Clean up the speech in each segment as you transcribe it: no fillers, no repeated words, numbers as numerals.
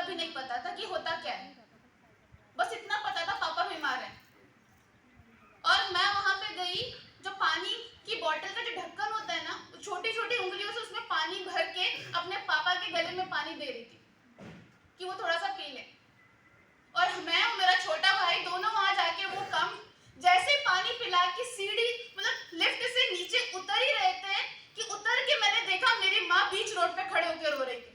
भी नहीं पता था कि होता क्या है, बस इतना पता था पापा बीमार है। और मैं वहां पे गई, जो पानी की बोतल का जो ढक्कन होता है ना, छोटी छोटी उंगलियों से उसमें पानी भर के अपने पापा के गले में पानी दे रही थी कि वो थोड़ा सा पी ले। और मैं और मेरा छोटा भाई दोनों वहां जाके वो कम जैसे पानी पिला के सीढ़ी मतलब लिफ्ट से नीचे उतर ही रहे थे कि उतर के मैंने देखा मेरी माँ बीच रोड पे खड़े होकर रो रही थी।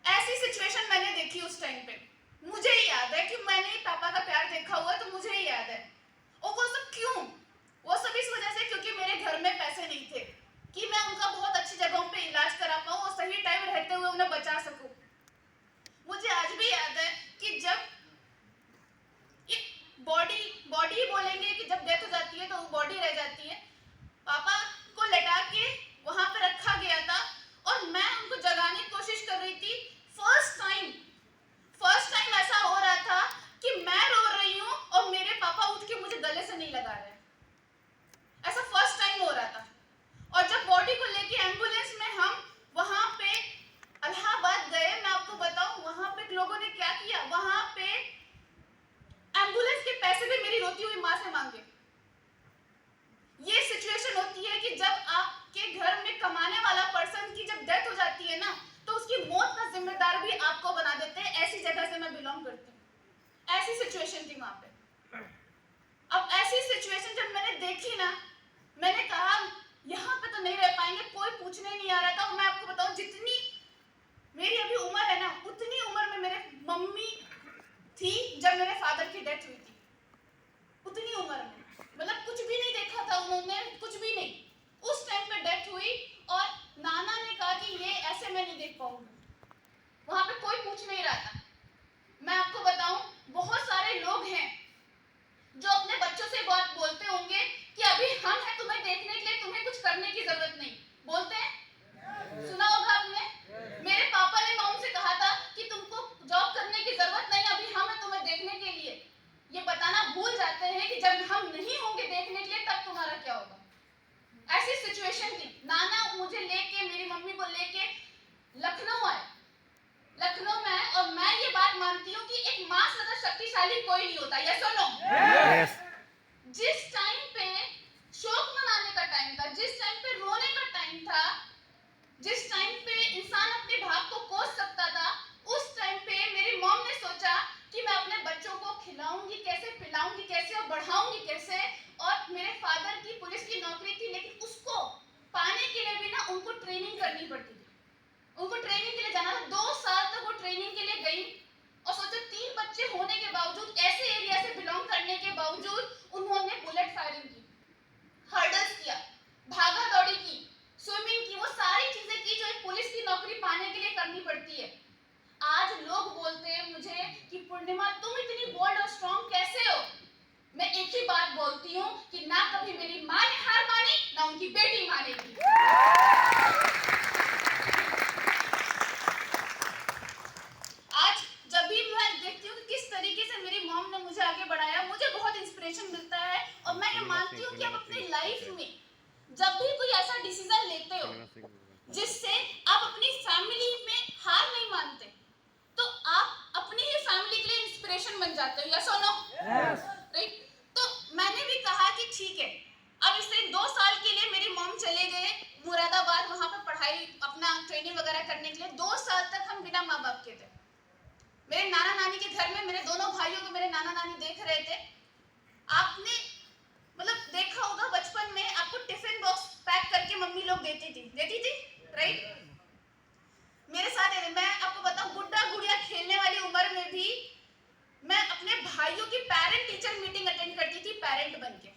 ऐसी सिचुएशन मैंने देखी उस टाइम पे। मुझे ही याद है कि मैंने पापा का प्यार देखा हुआ है, तो मुझे ही याद है। और वो सब क्यों? वो सब इस वजह से क्योंकि मेरे घर में पैसे नहीं थे कि मैं उनका बहुत अच्छी जगहों पे इलाज करा पाऊँ और सही टाइम रहते हुए उन्हें बचा सकूं। मुझे आज भी याद है कि जब बॉडी ही बोलेंगे कि जब डेथ हो जाती है तो वो बॉडी रह जाती है, पापा को लटा के वहां पे रखा गया था और मैं उनको जगाने की कोशिश कर रही थी। फर्स्ट टाइम ऐसा हो रहा था कि मैं रो रही हूँ और मेरे पापा उठ के मुझे गले से नहीं लगा रहे। ऐसा फर्स्ट टाइम हो रहा था। और जब बॉडी को लेके एम्बुलेंस में हम वहां पे इलाहाबाद गए, मैं आपको बताऊं वहां पे लोगों ने क्या किया, वहां पे एम्बुलेंस के पैसे भी मेरी रोती हुई मां से मांगे। ये सिचुएशन होती है कि जब आपके घर में कमाने वाला पर्सन की जब डेथ हो जाती है ना, तो उसकी मौत का जिम्मेदार भी आपको बना देते हैं। ऐसी जगह से मैं बिलोंग करती हूँ। ऐसी सिचुएशन थी वहां पे। अब ऐसी सिचुएशन जब मैंने देखी ना, मैंने कहा यहाँ पे तो नहीं रह पाएंगे, कोई पूछने नहीं आ रहा था। और मैं आपको बताऊं, जितनी मेरी अभी उम्र है ना, उतनी उम्र में मेरे मम्मी थी जब मेरे फादर की डेथ हुई थी। उतनी उम्र में मतलब कुछ भी नहीं देखा था उन्होंने, कुछ भी नहीं। उस टाइम पे डेथ हुई और नाना ने कहा कि ये ऐसे मैं नहीं देख पाऊंगी। वहां पे कोई पूछ नहीं रहा था। मैं आपको बताऊं, बहुत सारे लोग हैं जो अपने बच्चों से बात बोलते होंगे कि अभी हम हैं तुम्हें देखने के लिए, तुम्हें कुछ करने की जरूरत नहीं। बोलते हैं? सुना होगा आपने। मेरे पापा ने मॉम से कहा था कि तुमको जॉब करने की जरूरत नहीं, अभी हम हैं तुम्हें देखने के लिए। ये बताना भूल जाते हैं कि जब हम नहीं होंगे देखने के लिए तब तुम्हारा क्या होगा। ऐसी सिचुएशन थी। नाना मुझे लेके, मेरी मम्मी को लेके लखनऊ आए। लखनऊ में आए और मैं ये बात मानती हूँ कि एक माँ से ज्यादा शक्तिशाली कोई नहीं होता। यस और नो? Yes. जिस टाइम पे शोक मनाने का टाइम था, जिस टाइम पे रोने का टाइम था, जिस टाइम पे इंसान अपने भाव को कोस सकता था, उस टाइम पे मेरी मॉम ने सोचा कि मैं अपने बच्चों को खिलाऊंगी कैसे, पिलाऊंगी कैसे और बढ़ाऊंगी कैसे। और मेरे फादर की पुलिस की नौकरी थी, लेकिन उसको पाने के लिए भी ना उनको ट्रेनिंग करनी पड़ती थी। उनको ट्रेनिंग के लिए जाना था। 2 साल तक वो ट्रेनिंग के लिए गई। और सोचो 3 बच्चे होने के बावजूद, ऐसे एरिया से बिलोंग करने के बावजूद, उन्होंने बुलेट फायरिंग की, हर्डल्स किया, भागा दौड़ी की, स्विमिंग की, वो सारी चीजें की जो एक पुलिस की नौकरी पाने के लिए करनी पड़ती है। आज लोग बोलते हैं मुझे कि पूर्णिमा तुम इतनी बोल्ड और स्ट्रांग कैसे हो। मैं एक ही बात बोलती हूँ कि ना कभी मेरी माँ ने हार मानी, ना उनकी बेटी मानेगी। आज जब भी मैं देखती हूँ कि किस तरीके से मेरी मॉम ने मुझे आगे बढ़ाया, मुझे बहुत इंस्पिरेशन मिलता है। और मैं ये मानती हूँ कि आप अपनी लाइफ में जब भी कोई ऐसा डिसीजन लेते हो जिससे आप अपनी फैमिली में हार नहीं मानते, तो आप अपनी ही फैमिली के लिए इंस्पिरेशन बन जाते हो। यस और नो? राइट? तो मैंने भी कहा कि ठीक है, अब इससे 2 साल के लिए मेरी मॉम चले गए मुरादाबाद, वहां पे पढ़ाई अपना ट्रेनिंग वगैरह करने के लिए। 2 साल तक हम बिना माँ बाप के थे। मेरे नाना नानी के घर में मेरे दोनों भाइयों को मेरे नाना नानी देख रहे थे। आपने मतलब देखा होगा बचपन में आपको टिफिन बॉक्स पैक करके मम्मी लोग देती थी, राइट? मेरे साथ मैं आपको बताऊं, गुड्डा गुड़िया खेलने वाली उम्र में भी मैं अपने भाइयों की पेरेंट टीचर मीटिंग अटेंड करती थी पेरेंट बनके।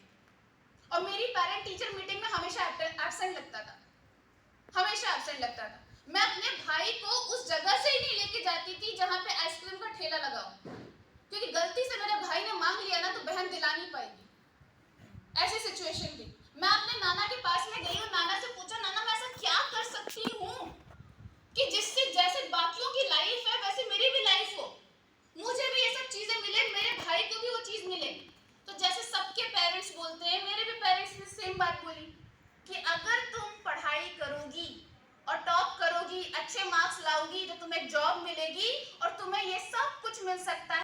और मेरी पेरेंट टीचर मीटिंग में हमेशा एब्सेंट लगता था, हमेशा एब्सेंट लगता था। मैं अपने भाई को उस जगह से ही नहीं लेके जाती थी जहां पे आइसक्रीम का ठेला लगा हो, क्योंकि गलती से मेरे भाई ने मांग लिया ना तो बहन दिला नहीं पाएगी। ऐसी सिचुएशन थी। मैं अपने नाना के पास में गई और नाना से पूछा, नाना मैं ऐसा क्या कर सकती हूँ कि जिससे जैसे बाकियों की लाइफ है वैसे मेरी भी लाइफ हो, मुझे भी ये सब चीजें मिले, मेरे भाई को भी वो चीज मिले। तो जैसे सबके पेरेंट्स बोलते हैं, मेरे भी पेरेंट्स ने सेम बात बोली कि अगर तुम पढ़ाई करोगी और टॉप करोगी, अच्छे मार्क्स लाओगी, तो तुम्हें ये सब कुछ मिल सकता है।